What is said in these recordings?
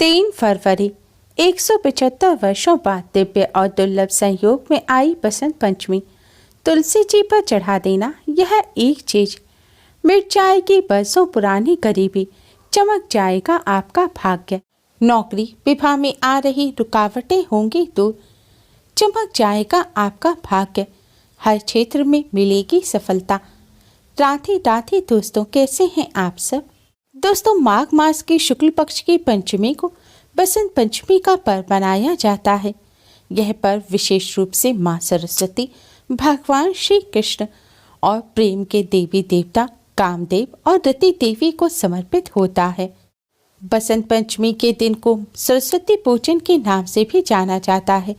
3 फरवरी 175 वर्षों बाद दिव्य और दुर्लभ संयोग में आई बसंत पंचमी। तुलसी जी पर चढ़ा देना यह एक चीज, मिट जाएगी बरसों पुरानी गरीबी, चमक जाएगा आपका भाग्य। नौकरी विवाह में आ रही रुकावटें होंगी दूर, चमक जाएगा आपका भाग्य। हर क्षेत्र में मिलेगी सफलता। राधे राधे दोस्तों, कैसे हैं आप सब। दोस्तों, माघ मास की शुक्ल पक्ष की पंचमी को बसंत पंचमी का पर्व मनाया जाता है। यह पर्व विशेष रूप से मां सरस्वती, भगवान श्री कृष्ण और प्रेम के देवी देवता कामदेव और रति देवी को समर्पित होता है। बसंत पंचमी के दिन को सरस्वती पूजन के नाम से भी जाना जाता है।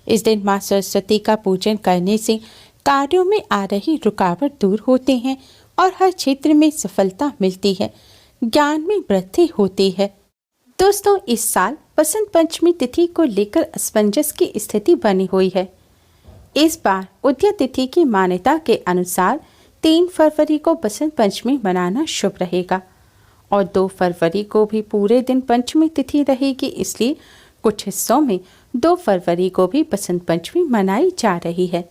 इस दिन मां सरस्वती का पूजन करने से कार्यों में आ रही रुकावट दूर होते हैं और हर क्षेत्र में सफलता मिलती है, ज्ञान में वृद्धि होती है। दोस्तों, इस साल बसंत पंचमी तिथि को लेकर असमंजस की स्थिति बनी हुई है। इस बार उदय तिथि की मान्यता के अनुसार 3 फरवरी को बसंत पंचमी मनाना शुभ रहेगा और 2 फरवरी को भी पूरे दिन पंचमी तिथि रहेगी। इसलिए कुछ हिस्सों में 2 फरवरी को भी बसंत पंचमी मनाई जा रही है।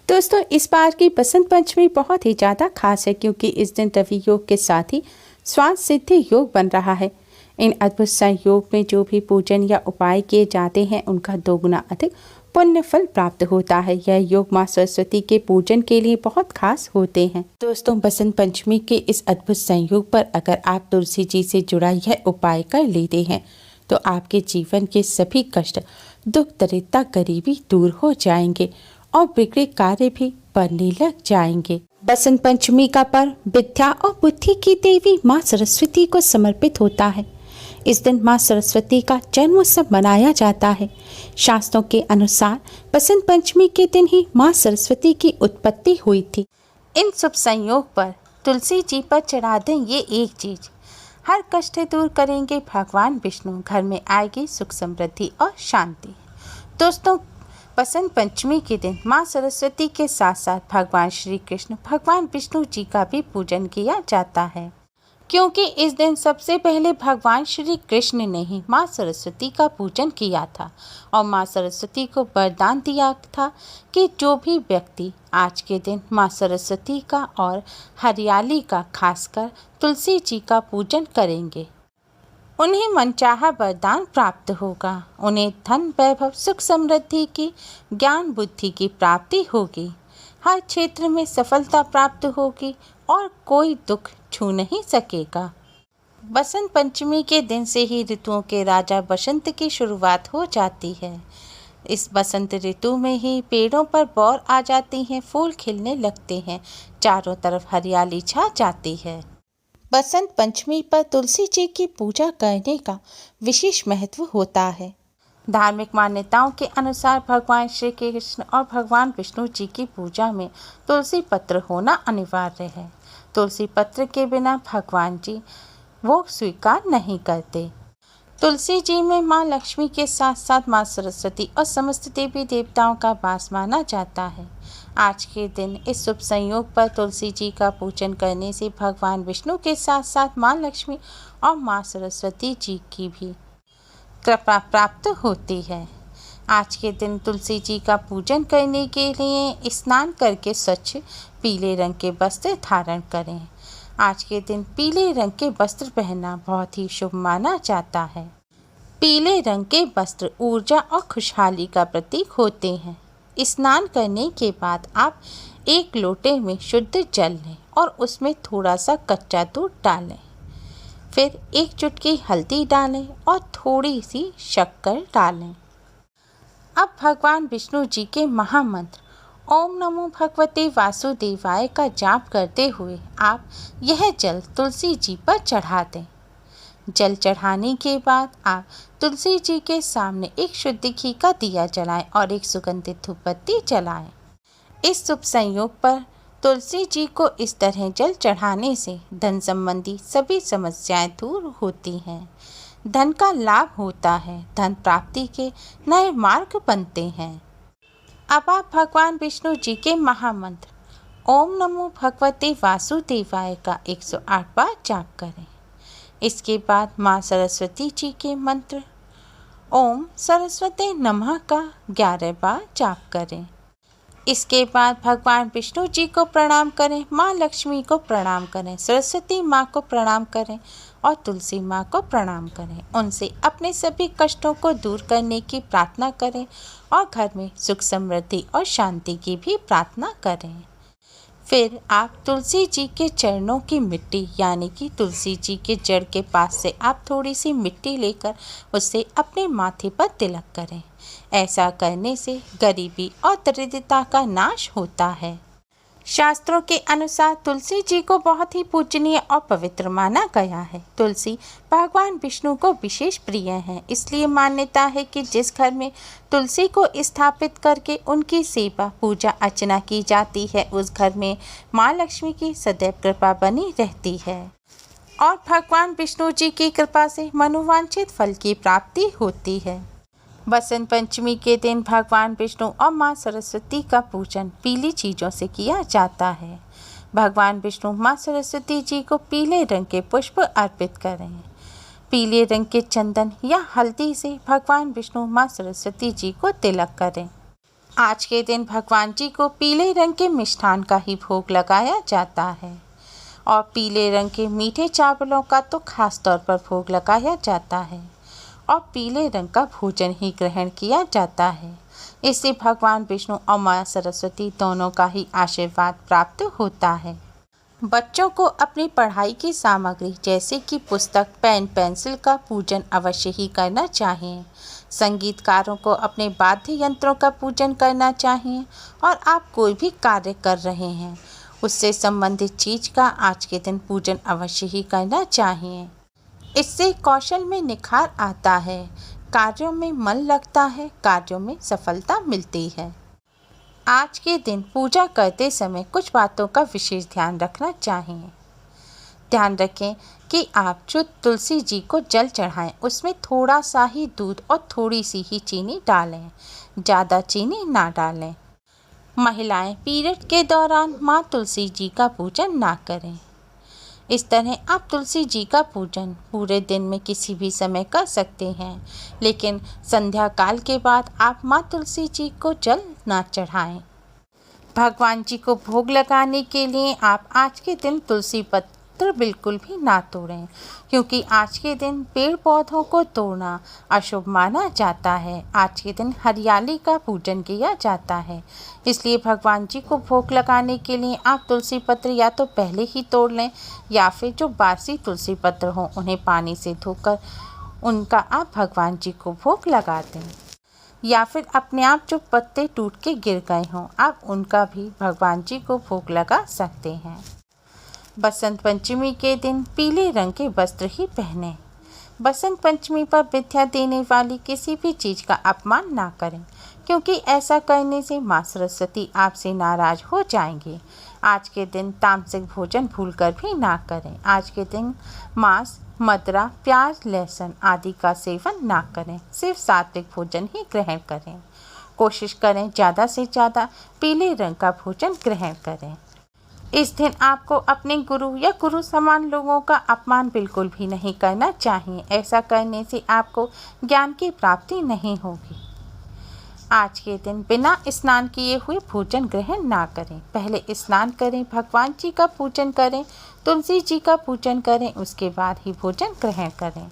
दोस्तों, इस बार की बसंत पंचमी बहुत ही ज़्यादा खास है क्योंकि इस दिन रवि योग के साथ ही स्वास्थ्य सिद्धि योग बन रहा है। इन अद्भुत संयोग में जो भी पूजन या उपाय किए जाते हैं उनका 2 गुना अधिक पुण्य फल प्राप्त होता है। यह योग मां सरस्वती के पूजन के लिए बहुत खास होते हैं। दोस्तों, बसंत पंचमी के इस अद्भुत संयोग पर अगर आप तुलसी जी से जुड़ा यह उपाय कर लेते हैं तो आपके जीवन के सभी कष्ट, दुख, दरिद्रता, गरीबी दूर हो जाएंगे और बिगड़े कार्य भी बनने लग जाएंगे। बसंत पंचमी का पर्व विद्या और बुद्धि की देवी मां सरस्वती को समर्पित होता है। इस दिन मां सरस्वती का जन्मोत्सव मनाया जाता है। शास्त्रों के अनुसार बसंत पंचमी के दिन ही मां सरस्वती की उत्पत्ति हुई थी। इन शुभ संयोग पर तुलसी जी पर चढ़ा दें ये एक चीज, हर कष्ट दूर करेंगे भगवान विष्णु, घर में आएगी सुख समृद्धि और शांति। दोस्तों, बसंत पंचमी के दिन मां सरस्वती के साथ साथ भगवान श्री कृष्ण, भगवान विष्णु जी का भी पूजन किया जाता है क्योंकि इस दिन सबसे पहले भगवान श्री कृष्ण ने ही मां सरस्वती का पूजन किया था और मां सरस्वती को वरदान दिया था कि जो भी व्यक्ति आज के दिन मां सरस्वती का और हरियाली का, खासकर तुलसी जी का पूजन करेंगे, उन्हें मनचाहा वरदान प्राप्त होगा। उन्हें धन, वैभव, सुख समृद्धि की, ज्ञान, बुद्धि की प्राप्ति होगी। हर क्षेत्र में सफलता प्राप्त होगी और कोई दुख छू नहीं सकेगा। बसंत पंचमी के दिन से ही ऋतुओं के राजा बसंत की शुरुआत हो जाती है। इस बसंत ऋतु में ही पेड़ों पर बौर आ जाती हैं, फूल खिलने लगते हैं, चारों तरफ हरियाली छा जाती है। बसंत पंचमी पर तुलसी जी की पूजा करने का विशेष महत्व होता है। धार्मिक मान्यताओं के अनुसार भगवान श्री कृष्ण और भगवान विष्णु जी की पूजा में तुलसी पत्र होना अनिवार्य है। तुलसी पत्र के बिना भगवान जी वो स्वीकार नहीं करते। तुलसी जी में मां लक्ष्मी के साथ साथ मां सरस्वती और समस्त देवी देवताओं का वास माना जाता है। आज के दिन इस शुभ संयोग पर तुलसी जी का पूजन करने से भगवान विष्णु के साथ साथ मां लक्ष्मी और मां सरस्वती जी की भी कृपा प्राप्त होती है। आज के दिन तुलसी जी का पूजन करने के लिए स्नान करके स्वच्छ पीले रंग के वस्त्र धारण करें। आज के दिन पीले रंग के वस्त्र पहनना बहुत ही शुभ माना जाता है। पीले रंग के वस्त्र ऊर्जा और खुशहाली का प्रतीक होते हैं। स्नान करने के बाद आप एक लोटे में शुद्ध जल लें और उसमें थोड़ा सा कच्चा दूध डालें। फिर एक चुटकी हल्दी डालें और थोड़ी सी शक्कर डालें। अब भगवान विष्णु जी के महामंत्र ओम नमो भगवते वासुदेवाय का जाप करते हुए आप यह जल तुलसी जी पर चढ़ा दें। जल चढ़ाने के बाद आप तुलसी जी के सामने एक शुद्ध घी का दिया जलाएं और एक सुगंधित धूपबत्ती जलाएं। इस शुभ संयोग पर तुलसी जी को इस तरह जल चढ़ाने से धन संबंधी सभी समस्याएं दूर होती हैं, धन का लाभ होता है, धन प्राप्ति के नए मार्ग बनते हैं। अब आप भगवान विष्णु जी के महामंत्र ओम नमो भगवते वासुदेवाय का 108 बार जाप करें। इसके बाद माँ सरस्वती जी के मंत्र ओम सरस्वती नमः का 11 बार जाप करें। इसके बाद भगवान विष्णु जी को प्रणाम करें, माँ लक्ष्मी को प्रणाम करें, सरस्वती माँ को प्रणाम करें और तुलसी माँ को प्रणाम करें। उनसे अपने सभी कष्टों को दूर करने की प्रार्थना करें और घर में सुख समृद्धि और शांति की भी प्रार्थना करें। फिर आप तुलसी जी के चरणों की मिट्टी यानी कि तुलसी जी के जड़ के पास से आप थोड़ी सी मिट्टी लेकर उससे अपने माथे पर तिलक करें। ऐसा करने से गरीबी और दरिद्रता का नाश होता है। शास्त्रों के अनुसार तुलसी जी को बहुत ही पूजनीय और पवित्र माना गया है। तुलसी भगवान विष्णु को विशेष प्रिय है, इसलिए मान्यता है कि जिस घर में तुलसी को स्थापित करके उनकी सेवा पूजा अर्चना की जाती है उस घर में माँ लक्ष्मी की सदैव कृपा बनी रहती है और भगवान विष्णु जी की कृपा से मनोवांछित फल की प्राप्ति होती है। बसंत पंचमी के दिन भगवान विष्णु और माँ सरस्वती का पूजन पीली चीज़ों से किया जाता है। भगवान विष्णु माँ सरस्वती जी को पीले रंग के पुष्प अर्पित करें। पीले रंग के चंदन या हल्दी से भगवान विष्णु माँ सरस्वती जी को तिलक करें। आज के दिन भगवान जी को पीले रंग के मिष्ठान का ही भोग लगाया जाता है और पीले रंग के मीठे चावलों का तो खास तौर पर भोग लगाया जाता है और पीले रंग का भोजन ही ग्रहण किया जाता है। इससे भगवान विष्णु और माँ सरस्वती दोनों का ही आशीर्वाद प्राप्त होता है। बच्चों को अपनी पढ़ाई की सामग्री जैसे कि पुस्तक, पेन, पेंसिल का पूजन अवश्य ही करना चाहिए। संगीतकारों को अपने वाद्य यंत्रों का पूजन करना चाहिए और आप कोई भी कार्य कर रहे हैं उससे संबंधित चीज का आज के दिन पूजन अवश्य ही करना चाहिए। इससे कौशल में निखार आता है, कार्यों में मन लगता है, कार्यों में सफलता मिलती है। आज के दिन पूजा करते समय कुछ बातों का विशेष ध्यान रखना चाहिए। ध्यान रखें कि आप जो तुलसी जी को जल चढ़ाएं उसमें थोड़ा सा ही दूध और थोड़ी सी ही चीनी डालें, ज़्यादा चीनी ना डालें। महिलाएं पीरियड के दौरान माँ तुलसी जी का पूजन ना करें। इस तरह आप तुलसी जी का पूजन पूरे दिन में किसी भी समय कर सकते हैं, लेकिन संध्या काल के बाद आप माँ तुलसी जी को जल ना चढ़ाएं। भगवान जी को भोग लगाने के लिए आप आज के दिन तुलसी पत्र बिल्कुल भी ना तोड़ें, क्योंकि आज के दिन पेड़ पौधों को तोड़ना अशुभ माना जाता है। आज के दिन हरियाली का पूजन किया जाता है, इसलिए भगवान जी को भोग लगाने के लिए आप तुलसी पत्र या तो पहले ही तोड़ लें या फिर जो बासी तुलसी पत्र हों उन्हें पानी से धोकर उनका आप भगवान जी को भोग लगा दें, या फिर अपने आप जो पत्ते टूट के गिर गए हों आप उनका भी भगवान जी को भोग लगा सकते हैं। बसंत पंचमी के दिन पीले रंग के वस्त्र ही पहनें। बसंत पंचमी पर विद्या देने वाली किसी भी चीज़ का अपमान ना करें, क्योंकि ऐसा करने से माँ सरस्वती आपसे नाराज हो जाएंगी। आज के दिन तामसिक भोजन भूलकर भी ना करें। आज के दिन मांस, मदिरा, प्याज, लहसुन आदि का सेवन ना करें, सिर्फ सात्विक भोजन ही ग्रहण करें। कोशिश करें ज़्यादा से ज़्यादा पीले रंग का भोजन ग्रहण करें। इस दिन आपको अपने गुरु या गुरु समान लोगों का अपमान बिल्कुल भी नहीं करना चाहिए। ऐसा करने से आपको ज्ञान की प्राप्ति नहीं होगी। आज के दिन बिना स्नान किए हुए भोजन ग्रहण ना करें। पहले स्नान करें, भगवान जी का पूजन करें, तुलसी जी का पूजन करें, उसके बाद ही भोजन ग्रहण करें।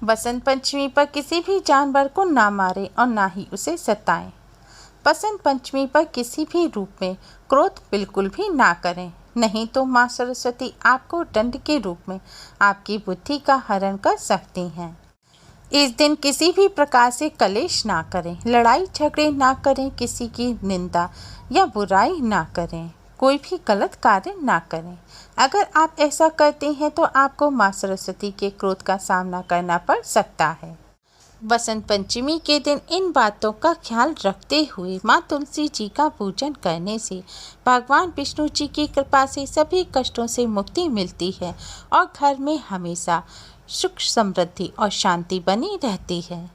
बसंत पंचमी पर किसी भी जानवर को ना मारें और ना ही उसे सताएं। बसंत पंचमी पर किसी भी रूप में क्रोध बिल्कुल भी ना करें, नहीं तो माँ सरस्वती आपको दंड के रूप में आपकी बुद्धि का हरण कर सकती हैं। इस दिन किसी भी प्रकार से कलेश ना करें, लड़ाई झगड़े ना करें, किसी की निंदा या बुराई ना करें, कोई भी गलत कार्य ना करें। अगर आप ऐसा करते हैं तो आपको माँ सरस्वती के क्रोध का सामना करना पड़ सकता है। बसंत पंचमी के दिन इन बातों का ख्याल रखते हुए माँ तुलसी जी का पूजन करने से भगवान विष्णु जी की कृपा से सभी कष्टों से मुक्ति मिलती है और घर में हमेशा सुख, समृद्धि और शांति बनी रहती है।